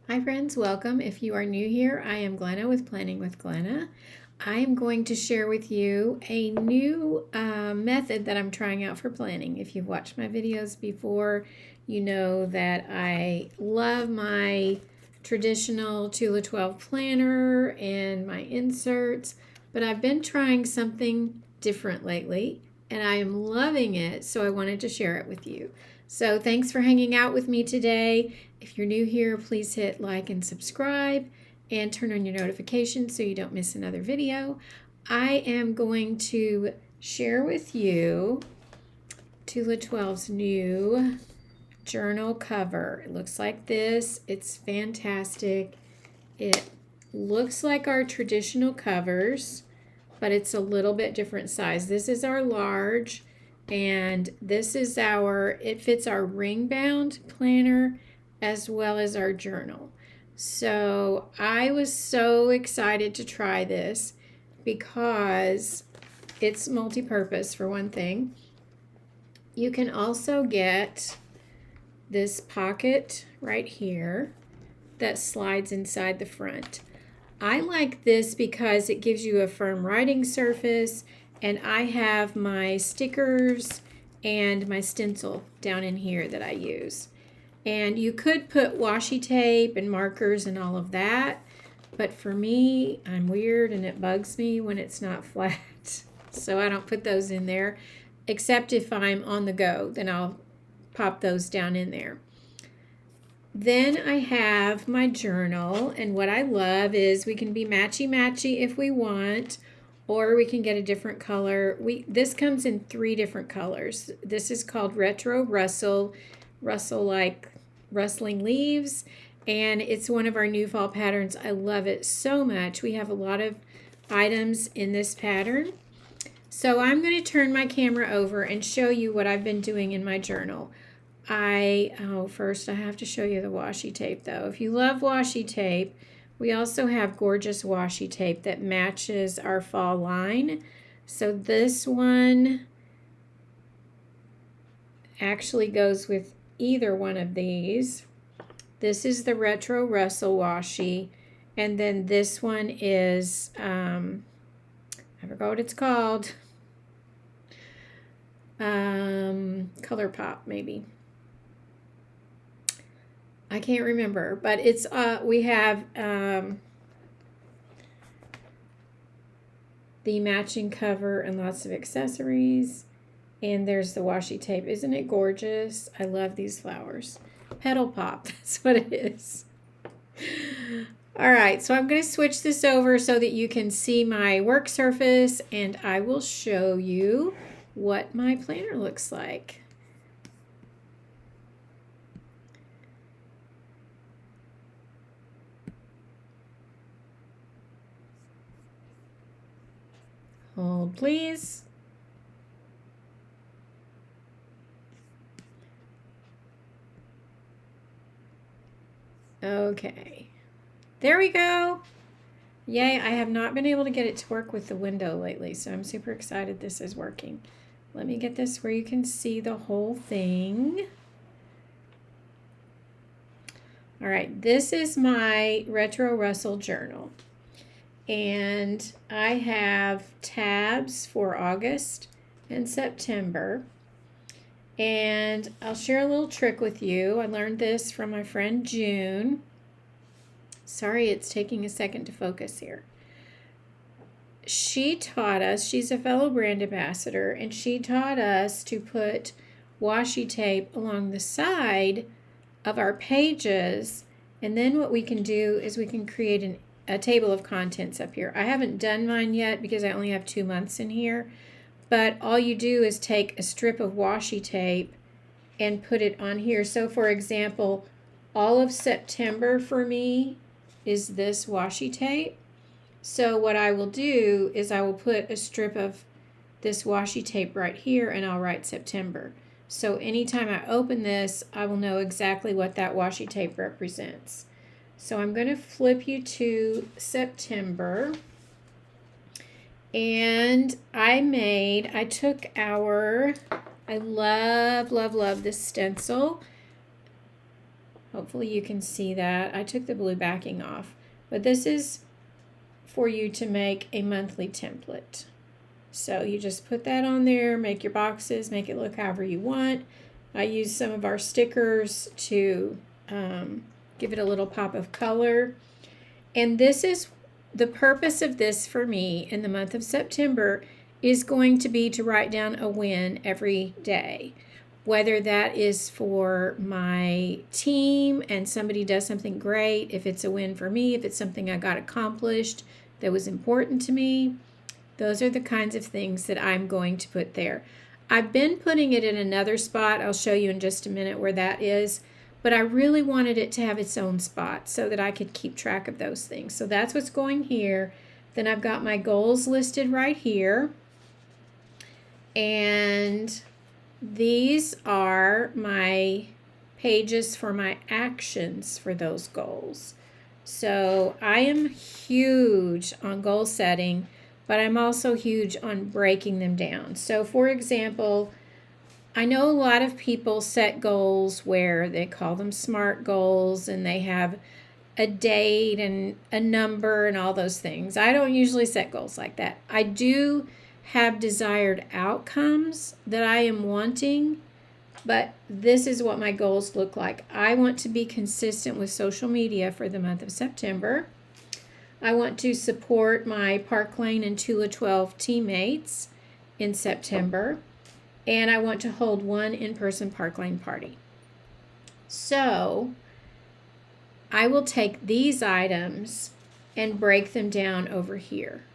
Hi friends, welcome. If you are new here, I am Glenna with Planning with Glenna. I am going to share with you a new method that I'm trying out for planning. If you've watched my videos before, you know that I love my traditional Tula 12 planner and my inserts, but I've been trying something different lately and I am loving it, so I wanted to share it with you. So thanks for hanging out with me today. If you're new here, please hit like and subscribe and turn on your notifications so you don't miss another video. I am going to share with you Tula 12's new journal cover. It looks like this. It's fantastic. It looks like our traditional covers, but it's a little bit different size. This is our large, and this is it fits our ring bound planner as well as our journal. So I was so excited to try this because it's multi-purpose for one thing. You can also get this pocket right here that slides inside the front. I like this because it gives you a firm writing surface, and I have my stickers and my stencil down in here that I use. And you could put washi tape and markers and all of that, but for me, I'm weird and it bugs me when it's not flat. So I don't put those in there, except if I'm on the go, then I'll pop those down in there. Then I have my journal, and what I love is we can be matchy-matchy if we want, or we can get a different color. This comes in 3 different colors. This is called Retro Rustle like rustling leaves, and it's one of our new fall patterns. I love it so much. We have a lot of items in this pattern. So I'm going to turn my camera over and show you what I've been doing in my journal. First I have to show you the washi tape though. If you love washi tape, we also have gorgeous washi tape that matches our fall line. So this one actually goes with either one of these. This is the Retro Rustle washi, and then this one is, I forgot what it's called, ColourPop maybe. I can't remember, but it's we have the matching cover and lots of accessories, and there's the washi tape. Isn't it gorgeous? I love these flowers. Petal Pop, that's what it is. All right, so I'm going to switch this over so that you can see my work surface, and I will show you what my planner looks like. Hold, please. Okay, there we go. Yay, I have not been able to get it to work with the window lately, so I'm super excited this is working. Let me get this where you can see the whole thing. All right, this is my Retro Rustle journal. And I have tabs for August and September. And I'll share a little trick with you. I learned this from my friend June. Sorry, it's taking a second to focus here. She taught us, she's a fellow brand ambassador, and she taught us to put washi tape along the side of our pages. And then what we can do is we can create a table of contents up here. I haven't done mine yet because I only have 2 months in here, but all you do is take a strip of washi tape and put it on here. So for example, all of September for me is this washi tape. So what I will do is I will put a strip of this washi tape right here, and I'll write September. So anytime I open this, I will know exactly what that washi tape represents. So I'm going to flip you to September, and I took I love this stencil. Hopefully you can see that. I took the blue backing off, but this is for you to make a monthly template. So you just put that on there, make your boxes, make it look however you want. I use some of our stickers to give it a little pop of color. And this is the purpose of this for me in the month of September is going to be to write down a win every day. Whether that is for my team and somebody does something great, if it's a win for me, if it's something I got accomplished that was important to me, those are the kinds of things that I'm going to put there. I've been putting it in another spot. I'll show you in just a minute where that is. But I really wanted it to have its own spot so that I could keep track of those things. So that's what's going here. Then I've got my goals listed right here. And these are my pages for my actions for those goals. So I am huge on goal setting, but I'm also huge on breaking them down. So for example, I know a lot of people set goals where they call them SMART goals and they have a date and a number and all those things. I don't usually set goals like that. I do have desired outcomes that I am wanting, but this is what my goals look like. I want to be consistent with social media for the month of September. I want to support my Park Lane and Tula 12 teammates in September. And I want to hold one in-person Park Lane party. So I will take these items and break them down over here.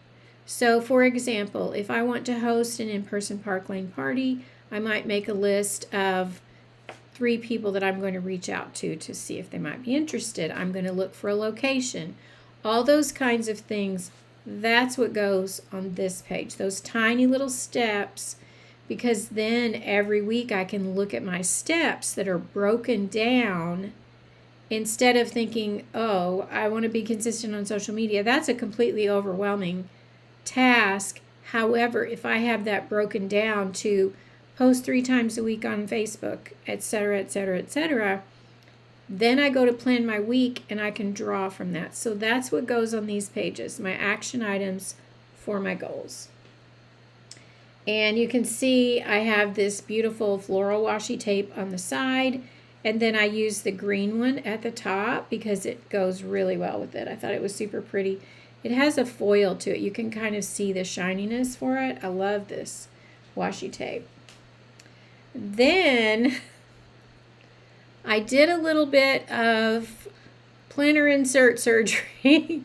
So for example, if I want to host an in-person Park Lane party, I might make a list of 3 people that I'm going to reach out to see if they might be interested. I'm going to look for a location. All those kinds of things, that's what goes on this page. Those tiny little steps, because then every week I can look at my steps that are broken down instead of thinking, oh, I want to be consistent on social media. That's a completely overwhelming task. However, if I have that broken down to post 3 times a week on Facebook, etc., etc., etc., then I go to plan my week and I can draw from that. So that's what goes on these pages, my action items for my goals. And you can see I have this beautiful floral washi tape on the side, and then I use the green one at the top because it goes really well with it. I thought it was super pretty. It has a foil to it. You can kind of see the shininess for it. I love this washi tape. Then I did a little bit of planner insert surgery.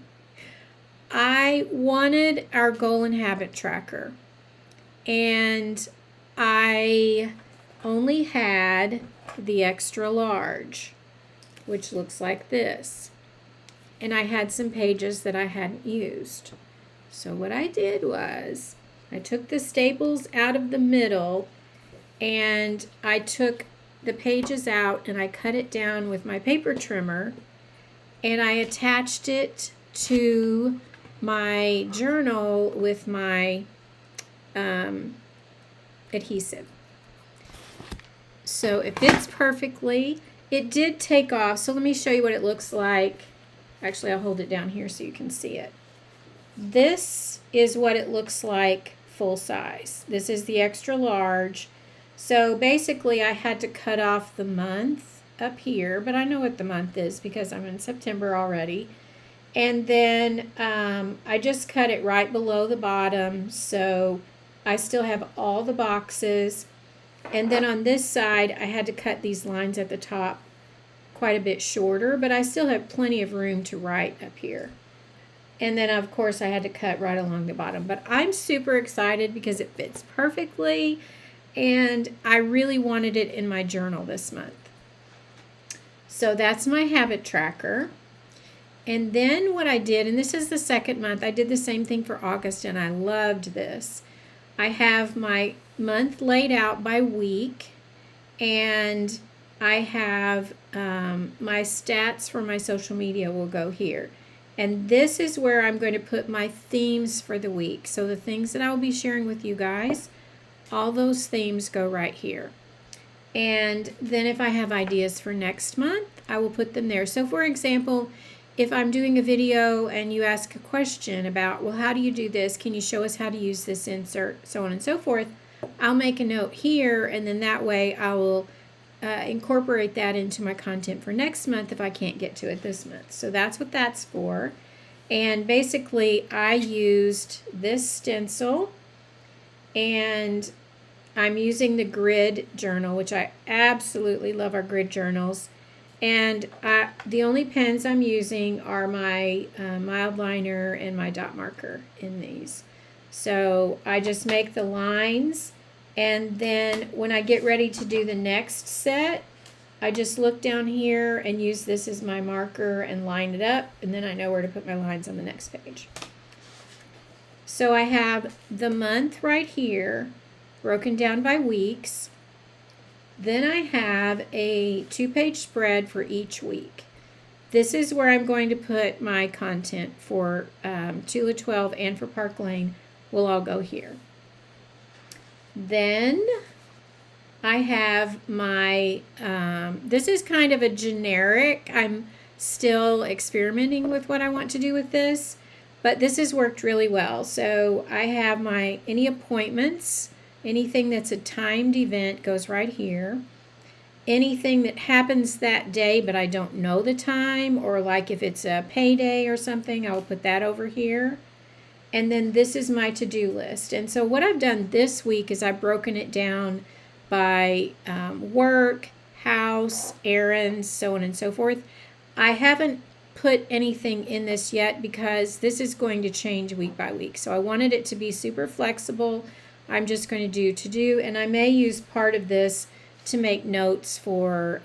I wanted our goal and habit tracker. And I only had the extra large, which looks like this. And I had some pages that I hadn't used. So what I did was I took the staples out of the middle and I took the pages out and I cut it down with my paper trimmer and I attached it to my journal with my adhesive. So it fits perfectly. It did take off, so let me show you what it looks like. Actually, I'll hold it down here so you can see it. This is what it looks like full size. This is the extra large. So basically I had to cut off the month up here, but I know what the month is because I'm in September already. And then I just cut it right below the bottom, so I still have all the boxes. And then on this side, I had to cut these lines at the top quite a bit shorter, but I still have plenty of room to write up here. And then, of course, I had to cut right along the bottom. But I'm super excited because it fits perfectly, and I really wanted it in my journal this month. So that's my habit tracker. And then what I did, and this is the second month, I did the same thing for August, and I loved this. I have my month laid out by week, and I have my stats for my social media will go here. And this is where I'm going to put my themes for the week. So the things that I will be sharing with you guys, all those themes go right here. And then if I have ideas for next month, I will put them there. So for example, if I'm doing a video and you ask a question about, well, how do you do this? Can you show us how to use this insert? So on and so forth. I'll make a note here, and then that way I will incorporate that into my content for next month if I can't get to it this month. So that's what that's for. And basically I used this stencil, and I'm using the grid journal, which I absolutely love our grid journals. And the only pens I'm using are my mild liner and my dot marker in these. So I just make the lines, and then when I get ready to do the next set, I just look down here and use this as my marker and line it up, and then I know where to put my lines on the next page. So I have the month right here, broken down by weeks. Then I have a 2-page spread for each week. This is where I'm going to put my content for Tula 12 and for Park Lane will all go here. Then I have my, this is kind of a generic, I'm still experimenting with what I want to do with this, but this has worked really well. So I have my, any appointments, anything that's a timed event goes right here. Anything that happens that day but I don't know the time, or like if it's a payday or something, I will put that over here. And then this is my to-do list. And so what I've done this week is I've broken it down by work, house, errands, so on and so forth. I haven't put anything in this yet because this is going to change week by week. So I wanted it to be super flexible. I'm just going to do to-do, and I may use part of this to make notes for,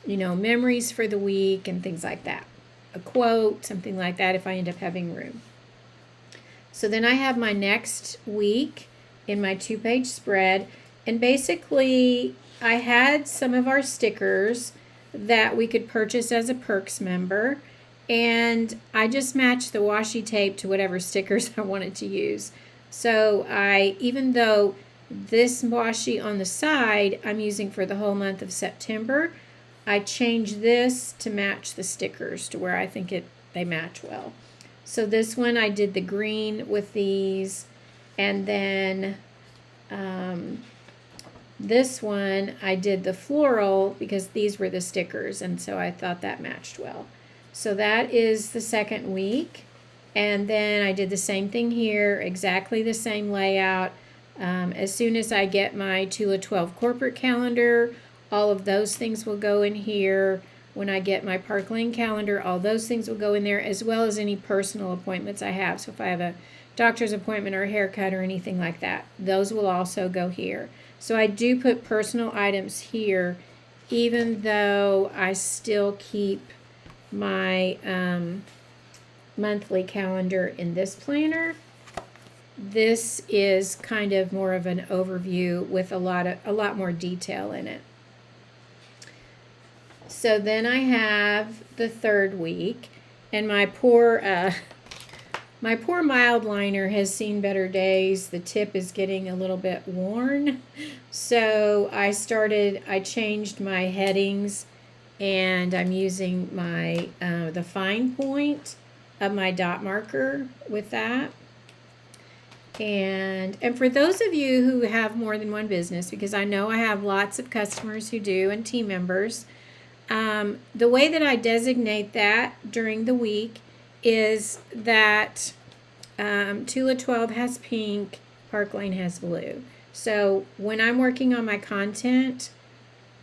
memories for the week and things like that. A quote, something like that if I end up having room. So then I have my next week in my 2-page spread, and basically I had some of our stickers that we could purchase as a Perks member, and I just matched the washi tape to whatever stickers I wanted to use. So even though this washi on the side I'm using for the whole month of September, I changed this to match the stickers to where I think they match well. So this one I did the green with these, and then this one I did the floral because these were the stickers, and so I thought that matched well. So that is the second week, and then I did the same thing here, exactly the same layout. As soon as I get my Tula 12 corporate calendar, all of those things will go in here. When I get my Park Lane calendar, all those things will go in there, as well as any personal appointments I have. So if I have a doctor's appointment or a haircut or anything like that, those will also go here. So I do put personal items here, even though I still keep my monthly calendar in this planner. This is kind of more of an overview with a lot more detail in it. So then I have the third week, and my poor mild liner has seen better days. The tip is getting a little bit worn. So I changed my headings, and I'm using my the fine point of my dot marker with that. And for those of you who have more than one business, because I know I have lots of customers who do and team members, the way that I designate that during the week is that Tula 12 has pink, Park Lane has blue. So when I'm working on my content,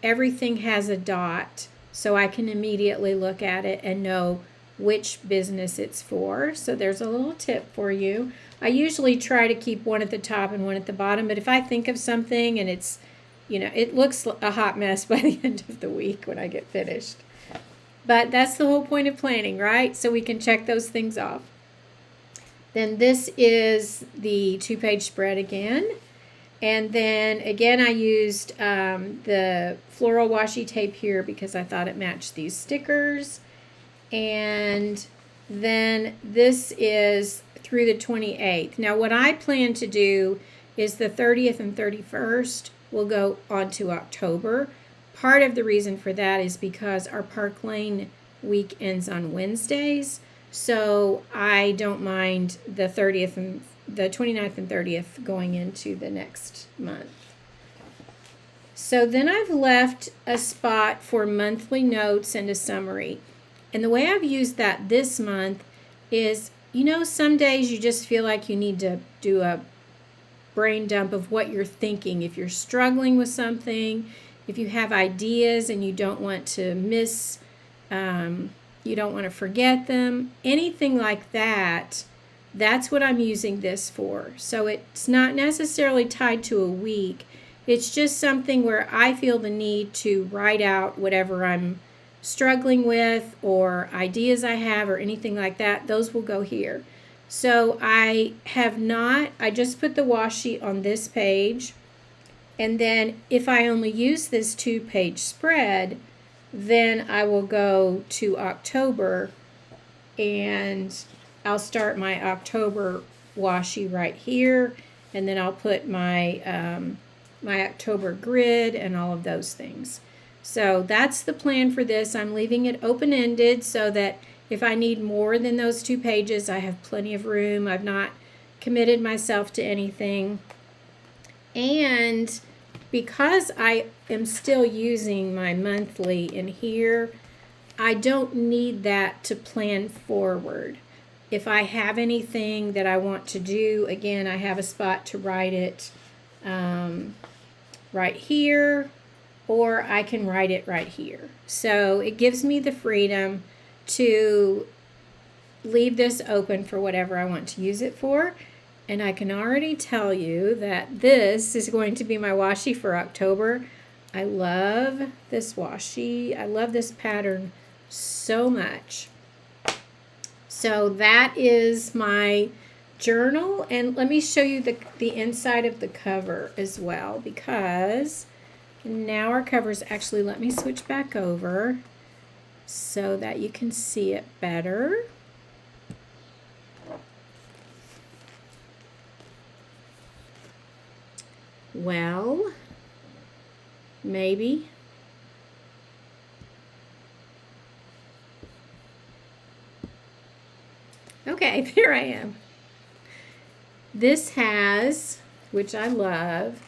everything has a dot, so I can immediately look at it and know which business it's for. So there's a little tip for you. I usually try to keep one at the top and one at the bottom, but if I think of something and it's, it looks a hot mess by the end of the week when I get finished. But that's the whole point of planning, right? So we can check those things off. Then this is the 2-page spread again. And then again, I used the floral washi tape here because I thought it matched these stickers. And then this is through the 28th. Now what I plan to do is the 30th and 31st will go on to October. Part of the reason for that is because our Park Lane week ends on Wednesdays, so I don't mind the 30th and the 29th and 30th going into the next month. So then I've left a spot for monthly notes and a summary. And the way I've used that this month is, you know, some days you just feel like you need to do a brain dump of what you're thinking. If you're struggling with something, if you have ideas and you don't want to you don't want to forget them, anything like that, that's what I'm using this for. So it's not necessarily tied to a week. It's just something where I feel the need to write out whatever I'm struggling with or ideas I have or anything like that. Those will go here. So I just put the washi on this page. And then if I only use this 2-page spread, then I will go to October and I'll start my October washi right here. And then I'll put my my October grid and all of those things. So that's the plan for this. I'm leaving it open-ended so that if I need more than those 2 pages, I have plenty of room. I've not committed myself to anything. And because I am still using my monthly in here, I don't need that to plan forward. If I have anything that I want to do, again, I have a spot to write it right here, or I can write it right here. So it gives me the freedom to leave this open for whatever I want to use it for. And I can already tell you that this is going to be my washi for October. I love this washi. I love this pattern so much. So that is my journal. And let me show you the inside of the cover as well, because now our covers, actually, let me switch back over so that you can see it better. Well, maybe. Okay, there I am. This has, which I love,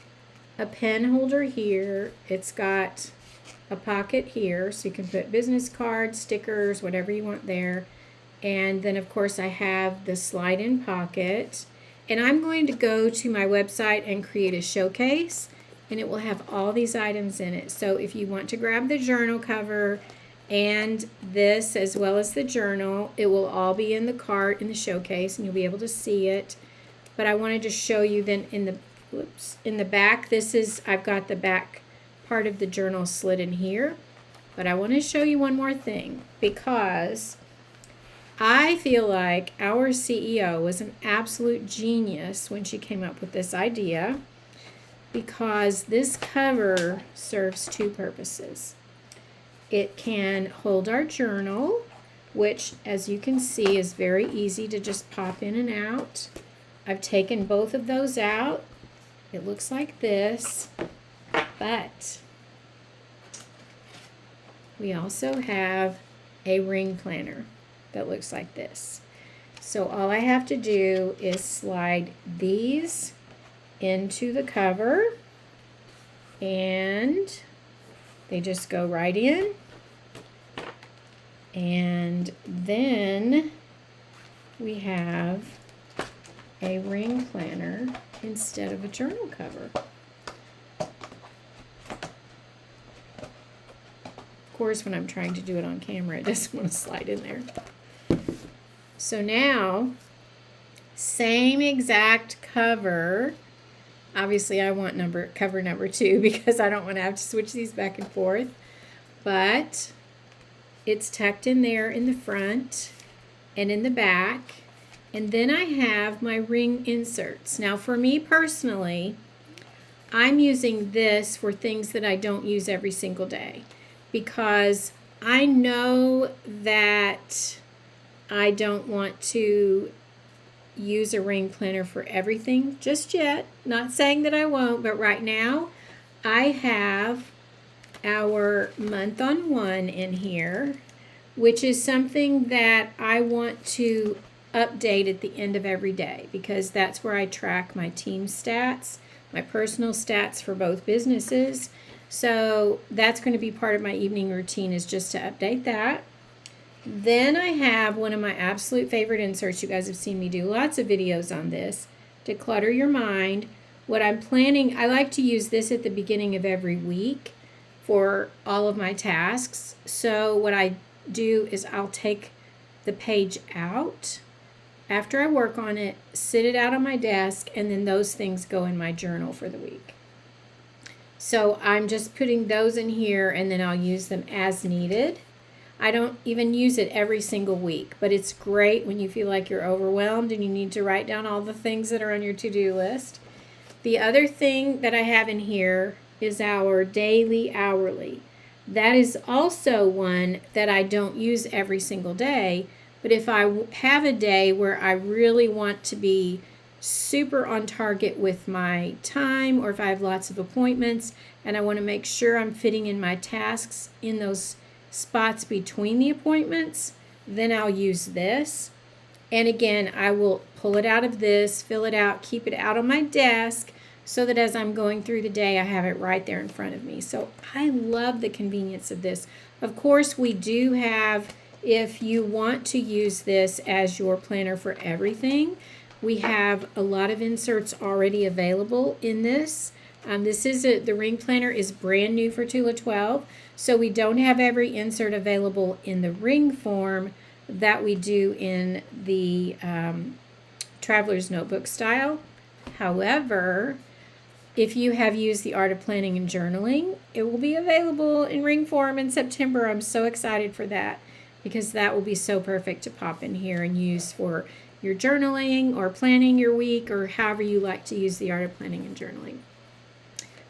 a pen holder here. It's got a pocket here, so you can put business cards, stickers, whatever you want there. And then, of course, I have the slide-in pocket. And I'm going to go to my website and create a showcase, and it will have all these items in it. So if you want to grab the journal cover and this as well as the journal, it will all be in the cart in the showcase, and you'll be able to see it. But I wanted to show you then in the back, I've got the back part of the journal slid in here. But I want to show you one more thing, because I feel like our CEO was an absolute genius when she came up with this idea, because this cover serves 2 purposes. It can hold our journal, which, as you can see, is very easy to just pop in and out. I've taken both of those out. It looks like this, but we also have a ring planner that looks like this. So all I have to do is slide these into the cover, and they just go right in. And then we have a ring planner instead of a journal cover. Of course, when I'm trying to do it on camera, it doesn't want to slide in there. So now, same exact cover. Obviously, I want cover number 2 because I don't want to have to switch these back and forth. But it's tucked in there in the front and in the back. And then I have my ring inserts. Now, for me personally, I'm using this for things that I don't use every single day, because I know that I don't want to use a ring planner for everything just yet. Not saying that I won't, but right now I have our month on one in here, which is something that I want to update at the end of every day because that's where I track my team stats, my personal stats for both businesses. So that's going to be part of my evening routine, is just to update that. Then I have one of my absolute favorite inserts. You guys have seen me do lots of videos on this. Declutter your mind. What I'm planning, I like to use this at the beginning of every week for all of my tasks. So what I do is I'll take the page out after I work on it, sit it out on my desk, and then those things go in my journal for the week. So I'm just putting those in here, and then I'll use them as needed. I don't even use it every single week, but it's great when you feel like you're overwhelmed and you need to write down all the things that are on your to-do list. The other thing that I have in here is our daily hourly. That is also one that I don't use every single day, but if I have a day where I really want to be super on target with my time, or if I have lots of appointments and I want to make sure I'm fitting in my tasks in those spots between the appointments, then I'll use this. And again, I will pull it out of this, fill it out, keep it out on my desk so that as I'm going through the day, I have it right there in front of me. So I love the convenience of this. Of course, we do have, if you want to use this as your planner for everything, we have a lot of inserts already available in this. The ring planner is brand new for Tula 12, so we don't have every insert available in the ring form that we do in the Traveler's Notebook style. However, if you have used the Art of Planning and Journaling, it will be available in ring form in September. I'm so excited for that because that will be so perfect to pop in here and use for your journaling or planning your week, or however you like to use the Art of Planning and Journaling.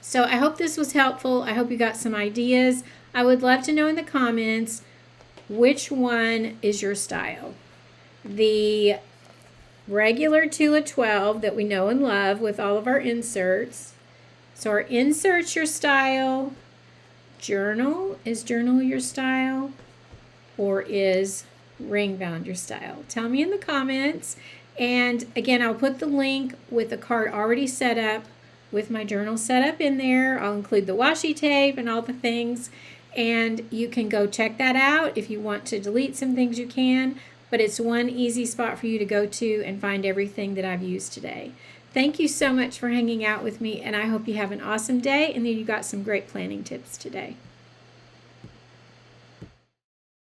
So I hope this was helpful. I hope you got some ideas. I would love to know in the comments which one is your style. The regular Tula 12 that we know and love with all of our inserts. So are inserts your style? Journal, is journal your style? Or is ring bound your style? Tell me in the comments. And again, I'll put the link with the card already set up with my journal set up in there. I'll include the washi tape and all the things, and you can go check that out. If you want to delete some things, you can, but it's one easy spot for you to go to and find everything that I've used today. Thank you so much for hanging out with me, and I hope you have an awesome day and that you got some great planning tips today.